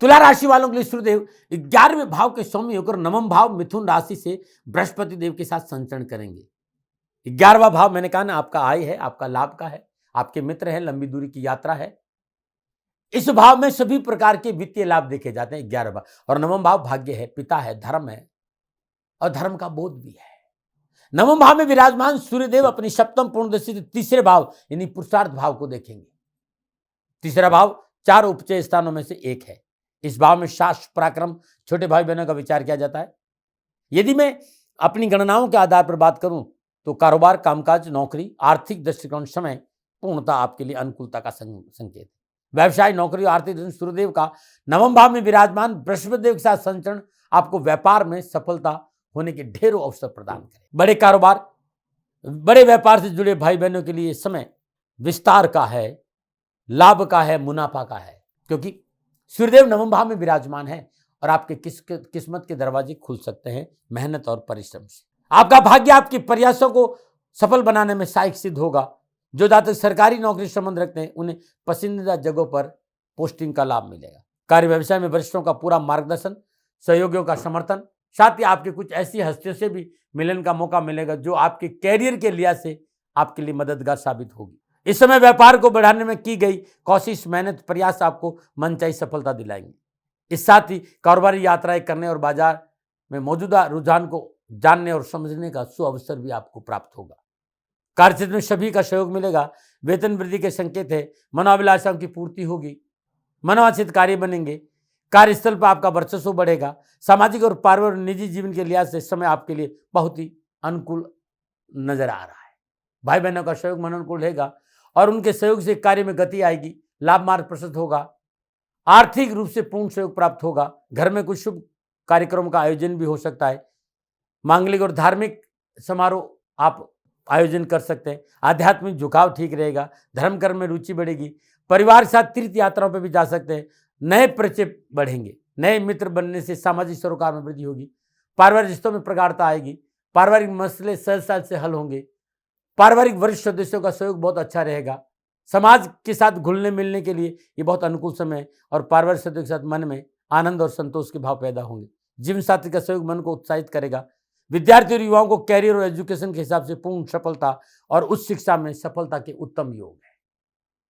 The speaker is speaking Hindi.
तुला राशि वालों के लिए सूर्यदेव 11वें भाव के स्वामी होकर नवम भाव मिथुन राशि से बृहस्पति देव के साथ संचरण करेंगे। 11वां भाव मैंने कहा ना, आपका आय है, आपका लाभ का है, आपके मित्र हैं, लंबी दूरी की यात्रा है। इस भाव में सभी प्रकार के वित्तीय लाभ देखे जाते हैं 11 भाव। और नवम भाव भाग्य है, पिता है, धर्म है और धर्म का बोध भी है। नवम भाव में विराजमान सूर्यदेव अपनी सप्तम पूर्ण दृष्टि से तीसरे भाव यानी पुरुषार्थ भाव को देखेंगे। तीसरा भाव 4 उपचय स्थानों में से एक है। इस भाव में शास्त्र पराक्रम, छोटे भाई बहनों का विचार किया जाता है। यदि मैं अपनी गणनाओं के आधार पर बात करूं तो कारोबार, कामकाज, नौकरी, आर्थिक दृष्टिकोण समय पूर्णतः आपके लिए अनुकूलता का संकेत। व्यवसाय, नौकरी, आर्थिक दृष्टि सूर्यदेव का नवम भाव में विराजमान बृहस्पति देव के साथ संचरण आपको व्यापार में सफलता होने के ढेरों अवसर प्रदान करें। बड़े कारोबार, बड़े व्यापार से जुड़े भाई बहनों के लिए समय विस्तार का है, लाभ का है, मुनाफा का है, क्योंकि सूर्यदेव नवम भाव में विराजमान है और आपके किस्मत के दरवाजे खुल सकते हैं मेहनत और परिश्रम से। आपका भाग्य आपके प्रयासों को सफल बनाने में सहायक सिद्ध होगा। जो जातक सरकारी नौकरी से संबंध रखते हैं उन्हें पसंदीदा जगहों पर पोस्टिंग का लाभ मिलेगा। कार्य व्यवसाय में वरिष्ठों का पूरा मार्गदर्शन, सहयोगियों का समर्थन, साथ ही आपके कुछ ऐसी हस्तियों से भी मिलन का मौका मिलेगा जो आपके कैरियर के लिहाज से आपके लिए मददगार साबित होगी। इस समय व्यापार को बढ़ाने में की गई कोशिश, मेहनत, प्रयास आपको मनचाही सफलता दिलाएंगे। इस साथ ही कारोबारी यात्राएं करने और बाजार में मौजूदा रुझान को जानने और समझने का सुअवसर भी आपको प्राप्त होगा। कार्यक्षेत्र में सभी का सहयोग मिलेगा। वेतन वृद्धि के संकेत है। मनोअभिलाषाओं की पूर्ति होगी। मनोवांछित कार्य बनेंगे। कार्यस्थल पर आपका वर्चस्व बढ़ेगा। सामाजिक और पारिवारिक और निजी जीवन के लिहाज से समय आपके लिए बहुत ही अनुकूल नजर आ रहा है। भाई बहनों का सहयोग मन अनुकूल रहेगा और उनके सहयोग से कार्य में गति आएगी। लाभ मार्ग प्रशस्त होगा। आर्थिक रूप से पूर्ण सहयोग प्राप्त होगा। घर में कुछ शुभ कार्यक्रमों का आयोजन भी हो सकता है। मांगलिक और धार्मिक समारोह आप आयोजन कर सकते हैं। आध्यात्मिक झुकाव ठीक रहेगा। धर्म कर्म में रुचि बढ़ेगी। परिवार के साथ तीर्थ यात्राओं पर भी जा सकते हैं। नए परिचय बढ़ेंगे। नए मित्र बनने से सामाजिक सरोकार में वृद्धि होगी। पारिवारिक रिश्तों में प्रगाढ़ता आएगी। पारिवारिक मसले सहजता से हल होंगे। पारिवारिक वरिष्ठ सदस्यों का सहयोग बहुत अच्छा रहेगा। समाज के साथ घुलने मिलने के लिए ये बहुत अनुकूल समय है और पारिवारिक सदस्यों के साथ मन में आनंद और संतोष के भाव पैदा होंगे। जीवन साथी का सहयोग मन को उत्साहित करेगा। विद्यार्थी और युवाओं को कैरियर और एजुकेशन के हिसाब से पूर्ण सफलता और उच्च शिक्षा में सफलता के उत्तम योग है।